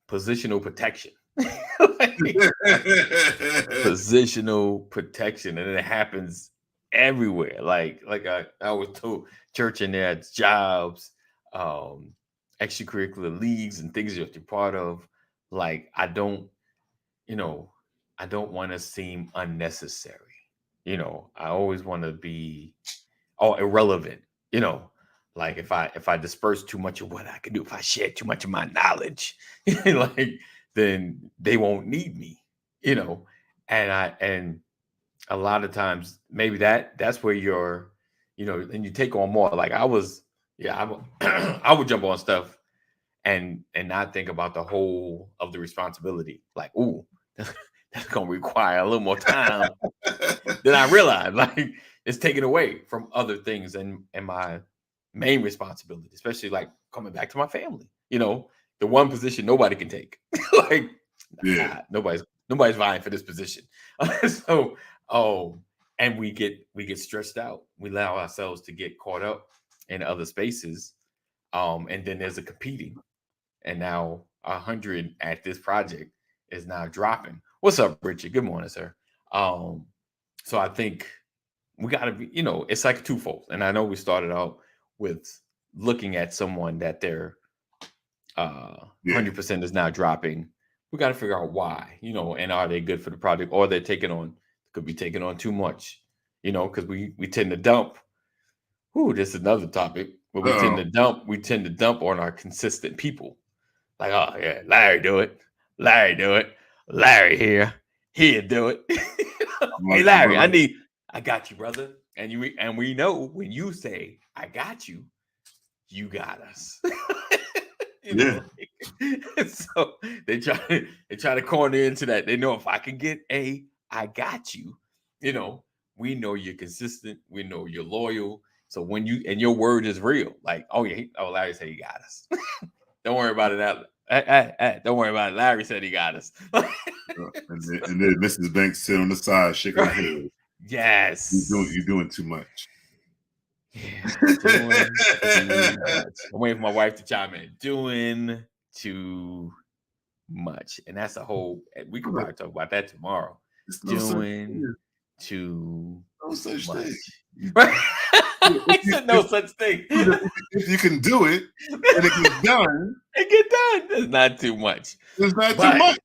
positional protection. Like, Positional protection, and it happens everywhere. Like I was told, church and their jobs, um, extracurricular leagues, and things that you're part of. Like you know, I don't want to seem unnecessary. I always want to be irrelevant. You know, like if I disperse too much of what I can do, if I share too much of my knowledge, like then they won't need me. You know, and a lot of times maybe that's where and you take on more. Like I was, yeah, I would jump on stuff and not think about the whole of the responsibility. Like, ooh, that's gonna require a little more time than I realized. Like it's taken away from other things and my main responsibility, especially like coming back to my family. The one position nobody can take. Like, Yeah. nobody's vying for this position. So, and we get stressed out. We allow ourselves to get caught up in other spaces. And then there's a competing, and now 100 at this project is now dropping. What's up, Richard? Good morning, sir. So I think we got to be, it's like twofold. And I know we started out with looking at someone that their 100% is now dropping. We got to figure out why, and are they good for the project, or could be taking on too much, because we tend to dump. This is another topic. But we tend to dump on our consistent people. Like, oh yeah, Larry do it. Larry here. He'll do it. Hey Larry, I got you, brother. And we know when you say I got you, you got us. So they try to corner into that. They know if I can get I got you, we know you're consistent, we know you're loyal. So when your word is real, like, Larry said he got us. Don't worry about it. Don't worry about it. Larry said he got us. and then Mrs. Banks sit on the side, shaking her head. Yes. You're doing too much. Yeah, doing too much. I'm waiting for my wife to chime in. Doing too much. And that's we could probably talk about that tomorrow. Doing too much. He said no such thing. If you can do it and it gets done, It's not too much. It's not too much.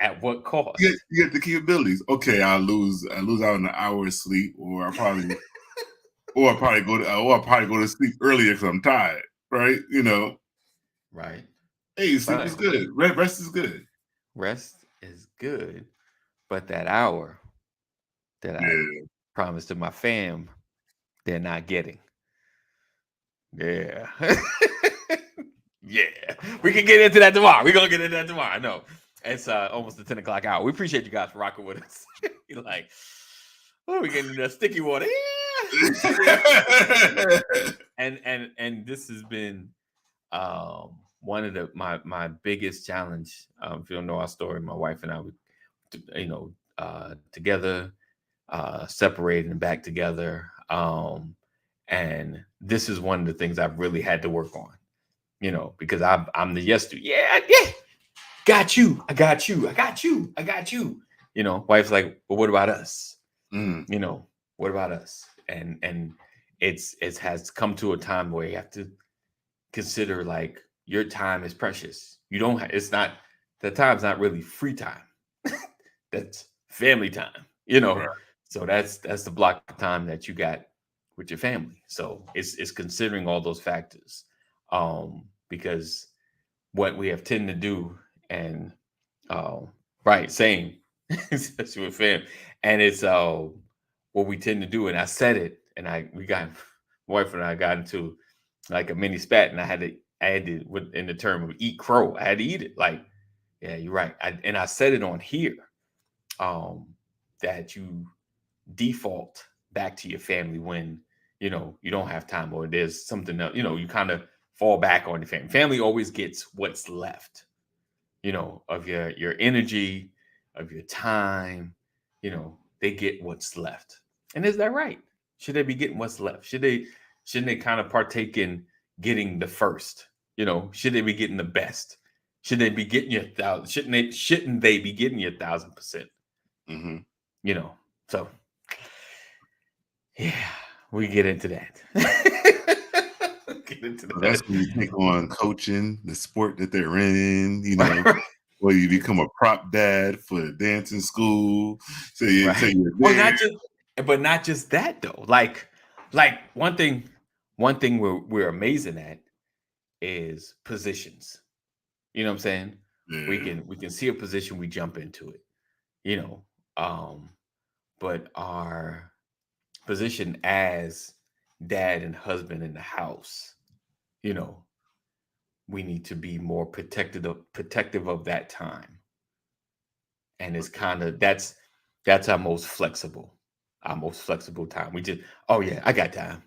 At what cost? You get the capabilities. Okay, I lose out on an hour of sleep, or I probably go to sleep earlier because I'm tired. Right? Right. Hey, sleep is good. Rest is good. Rest is good, but that hour that I promised to my fam, they're not getting. Yeah. Yeah. We can get into that tomorrow. We're going to get into that tomorrow. No. It's almost the 10 o'clock hour. We appreciate you guys for rocking with us. You're like, we getting into that sticky water. Yeah. and this has been one of my biggest challenge. If you don't know our story, my wife and I, together, separated and back together. And this is one of the things I've really had to work on, because I'm the yes dude. Yeah. Got you. I got you. Wife's like, well, what about us? What about us? And it has come to a time where you have to consider, like, your time is precious. The time's not really free time. That's family time, Right. So that's the block of time that you got with your family. So it's considering all those factors. Because what we have tend to do, and same, especially with fam, and it's what we tend to do. And I said it, and my wife and I got into like a mini spat, and I had to in the term of eat crow. I had to eat it. Like, yeah, you're right. I said it on here, that you default back to your family when you don't have time, or there's something else. You kind of fall back on your family. Family always gets what's left, of your energy, of your time. They get what's left. And is that right? Should they be getting what's left? Shouldn't they kind of partake in getting the first? Should they be getting the best? Should they be getting you 1,000? Shouldn't they be getting you 1,000%? Mm-hmm. You know, so yeah, we get into that. Get into So that's when you take on coaching the sport that they're in, you know, or you become a prop dad for the dancing school. So you're Well, there. not just that though. Like one thing we're amazing at is positions. You know what I'm saying? Yeah. We can see a position, we jump into it. You know, but our position as dad and husband in the house, you know, we need to be more protective of that time. And it's kind of that's our most flexible time. We just, oh yeah, I got time.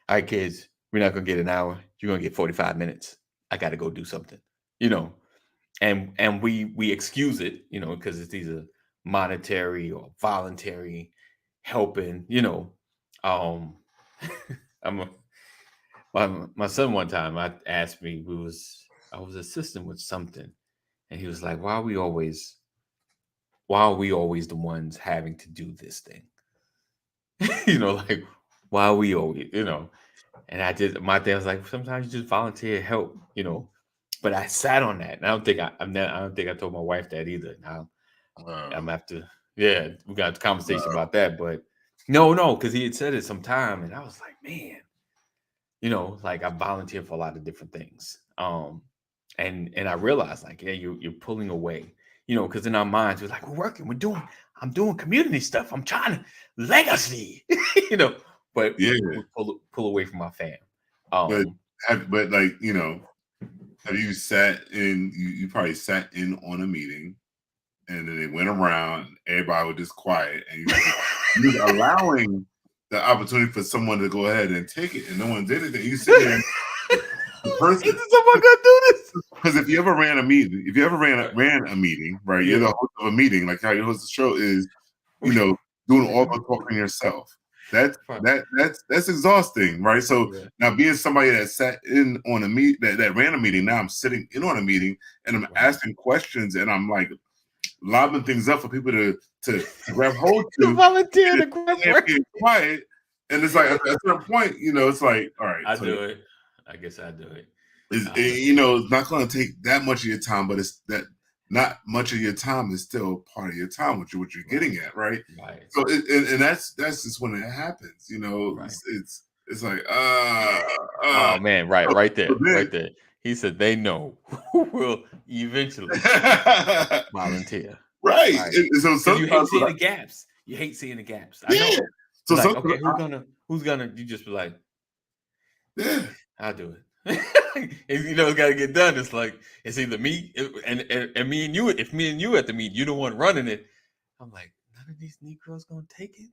All right, kids, we're not gonna get an hour. You're gonna get 45 minutes. I got to go do something, you know. And we excuse it, you know, because it's either monetary or voluntary helping, you know. Um, I'm a, my son one time I asked me, I was assisting with something, and he was like, why are we always the ones having to do this thing? You know, like why are we always, you know? And I did my thing. I was like, sometimes you just volunteer help, you know. But I sat on that, and I don't think I don't think I told my wife that either. Now I'm after, yeah, we got a conversation about that. But no, because he had said it sometime, and I was like, man, you know, like I volunteer for a lot of different things. And I realized like, yeah, you're pulling away, you know, because in our minds we're like, I'm doing community stuff. I'm trying to legacy, you know, but Yeah. we pull away from our fam. But like, you know, have you sat in? You probably sat in on a meeting, and then they went around. Everybody was just quiet, and you were allowing the opportunity for someone to go ahead and take it, and no one did it. And you sit there. The person, is someone gonna do this? Because if you ever ran a meeting, ran a meeting, right? Yeah. You're the host of a meeting, like how you host the show is, you know, doing all the talking yourself. That's exhausting, right? So Yeah. now being somebody that sat in on a meet that ran a meeting, now I'm sitting in on a meeting and I'm asking questions and I'm like lobbing things up for people to grab hold to. Volunteer to grab and being quiet. And it's like at a certain point, you know, it's like, all right, I do it. I guess I do it. You know, it's not going to take that much of your time, but it's that not much of your time is still part of your time, what you're getting at, right? Right. So, and that's just when it happens, you know. Right. It's like, oh man, right there. He said they know who will eventually volunteer. Right. And so you hate seeing the gaps. You hate seeing the gaps. I know. So like, okay, who's gonna? You just be like, yeah, I'll do it. You know, it's got to get done. It's like it's either me and me and you. If me and you at the meet, you the one running it. I'm like, none of these Negroes gonna take it.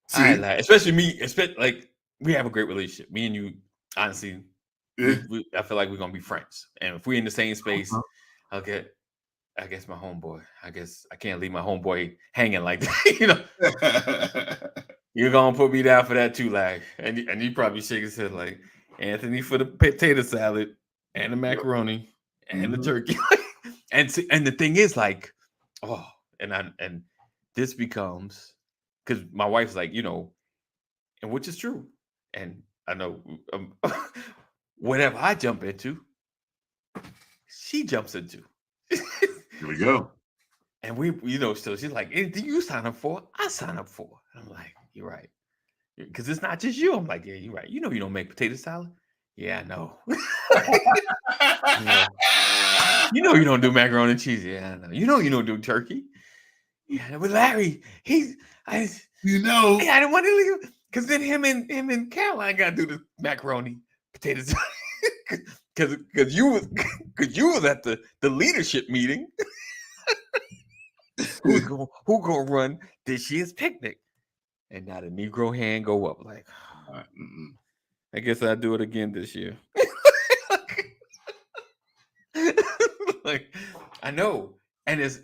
See, especially me. Especially like we have a great relationship. Me and you, honestly, I feel like we're gonna be friends. And if we're in the same space, I'll get. I guess my homeboy. I guess I can't leave my homeboy hanging like that. You know, you're gonna put me down for that too, like, and you probably shake his head like Anthony for the potato salad and the macaroni and the turkey. and the thing is, like, oh, and this becomes because my wife's like, you know, and which is true, and I know whatever I jump into, she jumps into. Here we go. And we, you know, so she's like, anything you sign up for, I sign up for. And I'm like, you're right. Because it's not just you. I'm like, yeah, you're right. You know you don't make potato salad. Yeah, I know. You know you don't do macaroni and cheese. Yeah, I know. You know you don't do turkey. Yeah, but Larry, I didn't want to leave because then him and Caroline got to do the macaroni potatoes because you was at the leadership meeting. Who gonna run this year's picnic? And now the Negro hand go up like, I guess I'll do it again this year. Like, I know, and it's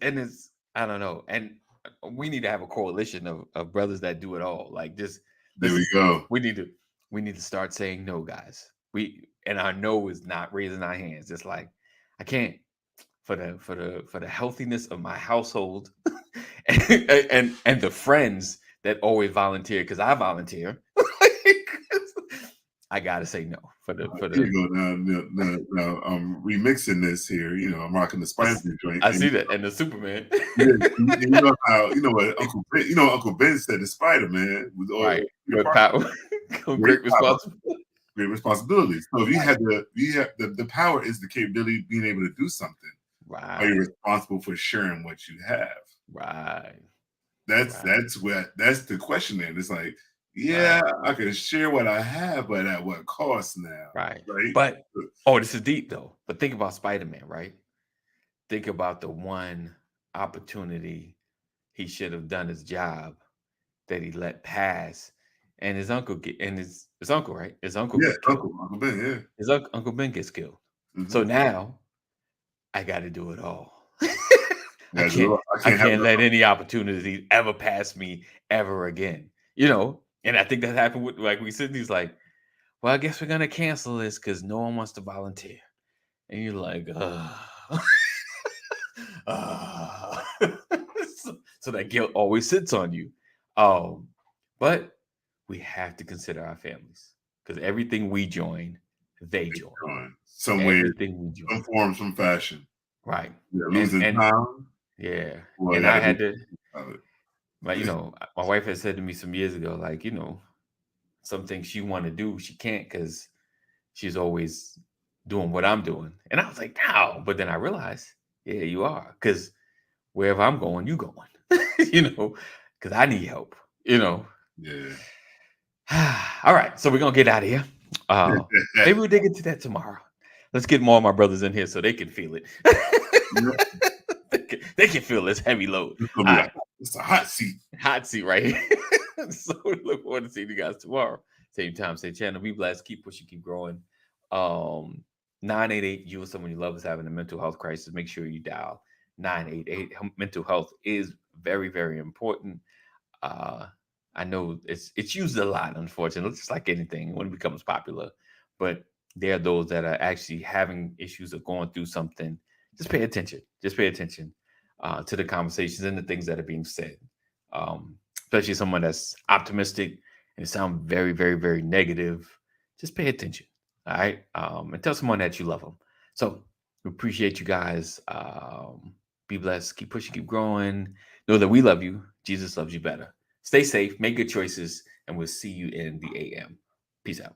I don't know, and we need to have a coalition of brothers that do it all. Like this, there we go. We need to start saying no, guys. And our no is not raising our hands. It's like I can't for the healthiness of my household, and the friends that always volunteer because I volunteer. I gotta say no for Here the. you go now. I'm remixing this here. You know, I'm rocking the Spider-Man joint. I see that and the Superman. Yeah, you know how you know what Uncle Ben. You know Uncle Ben said the Spider-Man was Right. your Great partner. power, great responsibility. Great responsibility. So if you have the power is the capability of being able to do something. Are you Right. responsible for sharing what you have? Right. That's Right. that's the question. Then it's like, yeah, Right. I can share what I have, but at what cost now? Right. Right? But oh, this is deep though. But think about Spider-Man, right? Think about the one opportunity he should have done his job that he let pass, and his uncle get and his uncle, right? His uncle Yeah, get killed. Uncle Ben. Yeah. His Uncle Ben gets killed. So Mm-hmm. now I got to do it all. I Yeah, can't. I I can't have can't let any opportunity ever pass me ever again. You know, and I think that happened with like we said. He's like, well, I guess we're gonna cancel this because no one wants to volunteer. And you're like, so that guilt always sits on you. But we have to consider our families because everything we join, they join. some way, Everything we join, some form, some fashion. right? Yeah, And losing time. yeah, Well, and I I gotta had to, do like, my wife had said to me some years ago, like, some things she want to do, she can't because she's always doing what I'm doing. And I was like, no. But then I realized, yeah, you are. Because wherever I'm going, you going. Because I need help, Yeah. All right. So we're going to get out of here. Maybe we'll dig into that tomorrow. Let's get more of my brothers in here so they can feel it. They can feel this heavy load. All right. It's a hot seat. Hot seat right here. So we look forward to seeing you guys tomorrow. Same time, same channel. Be blessed. Keep pushing, keep growing. 988, you or someone you love is having a mental health crisis. Make sure you dial 988. Mental health is very, very important. I know it's used a lot, unfortunately, just like anything when it becomes popular. But there are those that are actually having issues or going through something. Just pay attention. Just pay attention to the conversations and the things that are being said. Especially someone that's optimistic and it sounds very, very, very negative. Just pay attention. All right. And tell someone that you love them. So we appreciate you guys. Be blessed. Keep pushing, keep growing. Know that we love you. Jesus loves you better. Stay safe, make good choices, and we'll see you in the AM. Peace out.